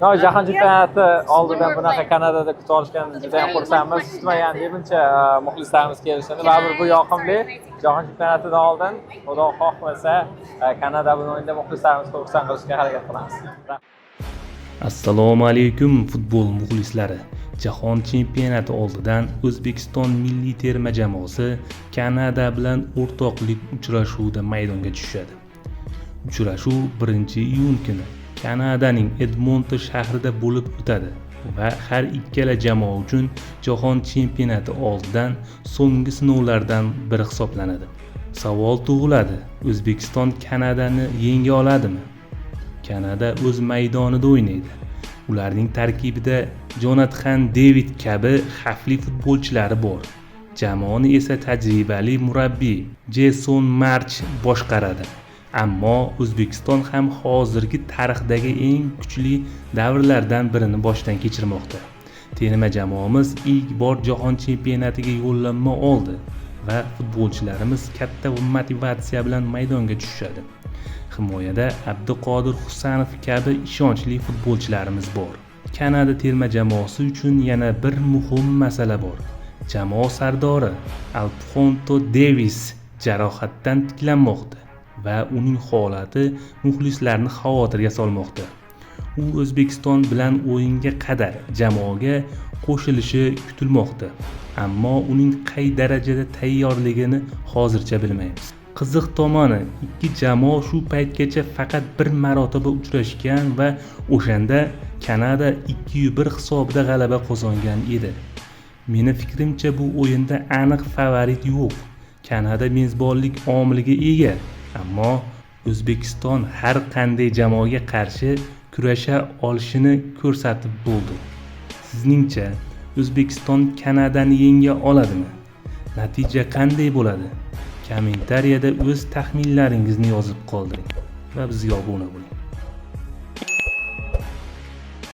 Jahon chempionati oldidan bunaqa Kanadada kutib olishgan juda ham xursandmiz. Kutmagan menimcha muxlislarimiz kelishini. Baribir bu yoqimli. Jahon chempionatidan oldin Xudo xohlasa Kanada bilan o'yinda muxlislarimizni xursand qilishga harakat qilamiz. Assalomu alaykum futbol muxlislari. Jahon chempionati oldidan O'zbekiston milliy terma jamoasi Kanada bilan o'rtoqlik uchrashuvida maydonga tushadi. Uchrashuv 1-iyun kuni Kanadaning Edmonton shahrida bo'lib o'tadi va har ikkala jamoa uchun Jahon chempionati oldidan so'nggi sinovlardan biri hisoblanadi. Savol tug'iladi: O'zbekiston Kanadani yenga oladimi? Kanada o'z maydonida o'ynaydi. Ularning tarkibida Jonathan David kabi xavfli futbolchilari bor. Jamoani esa tajribali murabbiy Jason March boshqaradi. Ammo O'zbekiston ham hozirgi tarixdagi eng kuchli davrlardan birini boshdan kechirmoqda. Terma jamoamiz ilk bor Jahon chempionatiga yo'llanma oldi va futbolchilarimiz katta motivatsiya bilan maydonga tushadi. Himoyada Abduqodir Husanov kabi ishonchli futbolchilarimiz bor. Kanada terma jamoasi uchun yana bir muhim masala bor. Jamoa sardori Alfonso Davis jarohatdan tiklanmoqda va uning holati muxlislarni xavotirga solmoqda. U O'zbekiston bilan o'yinga qadar jamoaga qo'shilishi kutilmoqda, ammo uning qay darajada tayyorligini hozircha bilmaymiz. Qiziq tomoni, ikki jamoa shu paytgacha faqat bir marotaba uchrashgan va o'shanda Kanada 2-1 hisobida g'alaba qozongan edi. Meni fikrimcha bu o'yinda aniq favorit yo'q. Kanada mezbonlik omiliga ega, ammo O'zbekiston har qanday jamoaga qarshi kurasha olishini ko'rsatib bo'ldi. Sizningcha O'zbekiston Kanadani yenga oladimi? Natija qanday bo'ladi? Kommentariyada o'z taxminlaringizni yozib qoldiring va bizga obuna bo'ling.